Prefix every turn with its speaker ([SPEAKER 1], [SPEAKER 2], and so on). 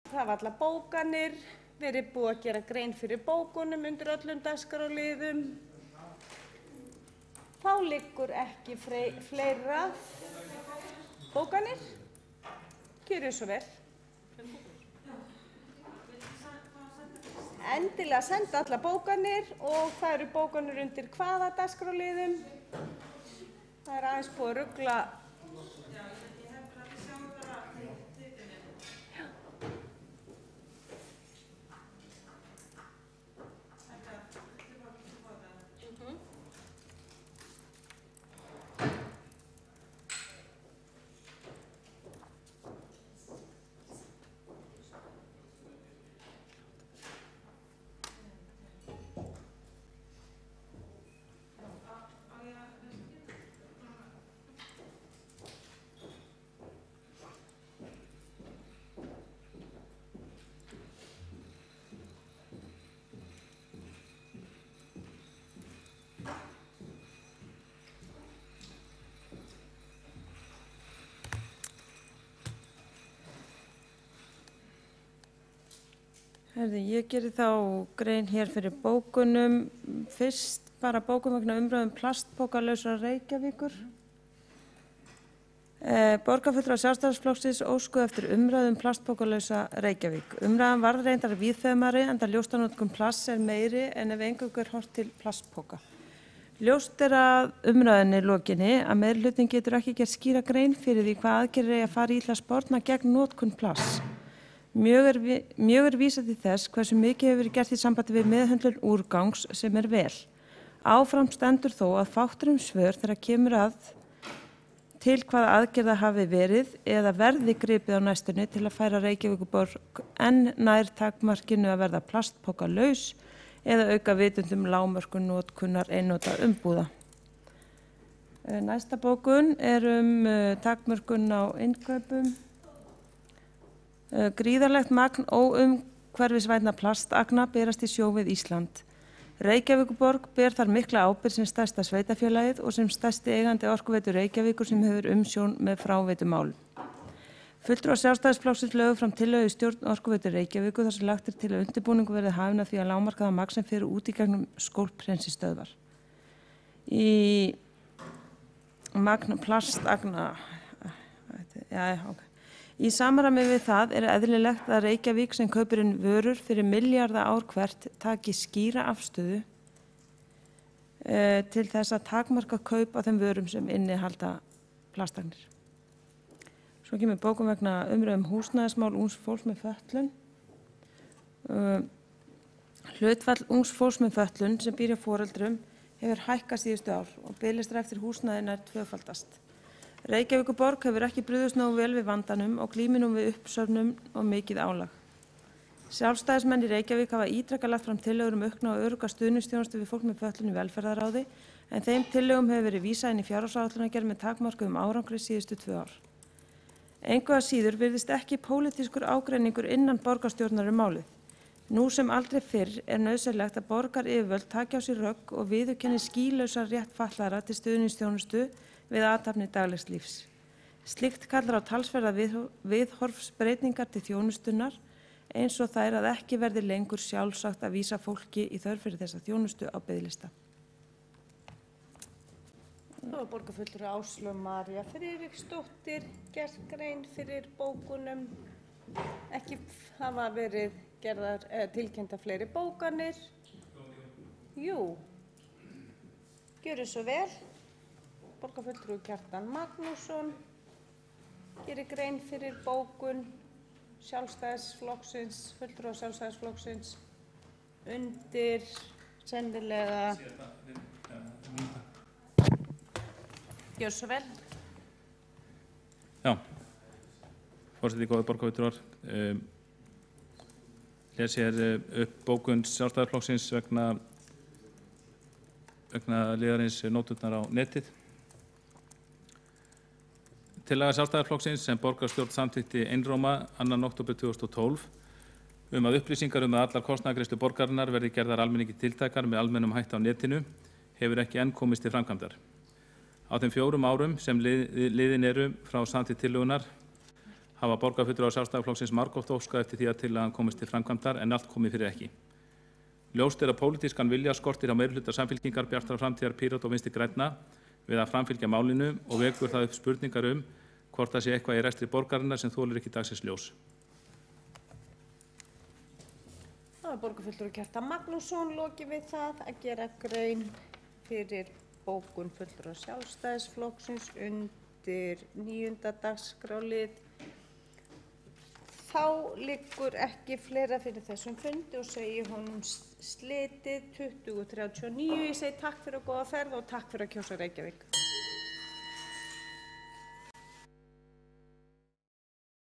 [SPEAKER 1] Það hafa allar bókanir verið búið að gera grein fyrir bókunum undir öllum dagskrárliðum. Þá liggur ekki fleira bókanir. Gjörið svo vel. Endilega senda allar bókanir og það eru bókanir undir hvaða dagskrárliðum. Það aðeins búið að rugla.
[SPEAKER 2] Ég geri þá grein hér fyrir bókunum. Fyrst bara bókum vegna umræðum plastpokalausra Reykjavíkur. Borgarfulltrúar Sjálfstæðisflokksins óskuðu eftir umræðum plastpokalausa Reykjavík. Umræðan varð reyndar víðfeðmari enda ljóstanotkun plasts meiri en ef eingöngu horft til plastpoka. Ljóst að umræðunni lokinni að meirihlutin getur ekki gert skýra grein fyrir því hvað aðgerðir eigi að fara í til að sporna gegn notkun plasts. Mjög vísað til þess hversu mikið hefur verið gert í sambandi við meðhöndlun úrgangs sem vel. Áfram stendur þó að fátt svör þegar kemur að til hvaða aðgerða hafi verið eða verði gripið á næstunni til að færa Reykjavíkurborg enn nær takmarkinu að verða plastpokalaus eða auka vitundum lágmörkun notkunar einnota umbúða. Næsta bókun takmörkun á innkaupum. Gríðarlegt magn óumhverfisvænna plastagna berast í sjó við Ísland. Reykjavíkurborg ber þar mikla ábyrgð sem stærsta sveitarfélagið og sem stærsti eigandi Orkuveitu Reykjavíkur sem hefur umsjón með fráveitumálum. Fulltrúar Sjálfstæðisflokksins lögðu fram tillögu í stjórn Orkuveitu Reykjavíkur þar sem lagt til að undirbúningur verði hafinn að því að lágmarkaða magn sem fer út í gegnum skólphreinsinstöðvar. Í magn plastagna Í samræmi við það eðlilegt að Reykjavík sem kaupir inn vörur fyrir milljarða ár hvert taki skýra afstöðu til þess að takmarka kaup á þeim vörum sem innihalda plastagnir. Svo kemur bókum vegna umræðum húsnæðismál ungs fólks með fötlun. Hlutfall ungs fólks með fötlun sem býr hjá foreldrum hefur hækkað síðustu ár og biðlistar eftir húsnæði nær tvöfaldast. Reykjavíkurborg hefur ekki brugðist nógu vel við vandanum og glímir nú við uppsöfnun og mikið álag. Sjálfstæðismenn í Reykjavík hafa ítrekað lagt fram tillögur aukna og örugga stuðningsþjónustu við fólk með fötlun í velferðarráði en þeim tillögum hefur verið vísað inn í fjárhagsáætlunargerð með takmörkuðum árangri síðustu 2 ár. Engu að síður virðist ekki pólitískur ágreiningur innan borgarstjórnar málið. Nú sem aldrei fyrr nauðsynlegt að borgaryfirvöld taki á sig rögg og viðurkenni skýlausa rétt fatlaðra til stuðningsþjónustu við athafnir daglegs lífs. Slíkt kallar á talsverða viðhorfsbreytingar til þjónustunnar eins og þær að ekki verði lengur sjálfsagt að vísa fólki í þörf fyrir þessa þjónustu á biðlista.
[SPEAKER 1] Þá borgarfulltrúi Áslaug María Friðriksdóttir gert grein fyrir bókunum. Ekki hafa verið gerðar tilkynntar fleiri bókanir. Jú, gjörið svo vel. Borgarfulltrúi Kjartan Magnússon gerir grein fyrir bókun Sjálfstæðisflokksins, fulltrúa Sjálfstæðisflokksins undir sennilega. Gjör svo vel.
[SPEAKER 3] Já, forseti góðir borgarfulltrúar. Les hér upp bókun Sjálfstæðisflokksins vegna liðarins nóturnar á netið. Tillaga Sjálfstæðisflokksins sem borgarstjórn samþykkti einróma 2. október 2012 að upplýsingar að allar kostnaðargreiðslur borgarinnar verði gerðar almenningi tiltækar með almennum hætti á netinu hefur ekki enn komist til framkvæmdar. Á þeim 4 árum sem liðin eru frá samþykkt tillögunnar hafa borgarfulltrúar Sjálfstæðisflokksins margoft óskað eftir því að tillagan komist til framkvæmdar en allt komið fyrir ekki. Ljóst að pólitískan vilja skortir á meirihluta Samfylkingar, Bjartrar framtíðar, Pírata og Vinstri grænna við að framfylgja málinu og vekur það upp spurningar hvort það sé eitthvað í rekstri borgarinnar sem þolir ekki dagsins ljós.
[SPEAKER 1] Það var borgarfulltrúi Kjartan Magnússon lokið við það að gera grein fyrir bókun fulltrúa Sjálfstæðisflokksins undir 9. dagskrárlið. Þá liggur ekki fleira fyrir þessum fundi og segi honum slitið 20:39. Ég segi takk fyrir og góða ferð og takk fyrir að kjósa Reykjavík.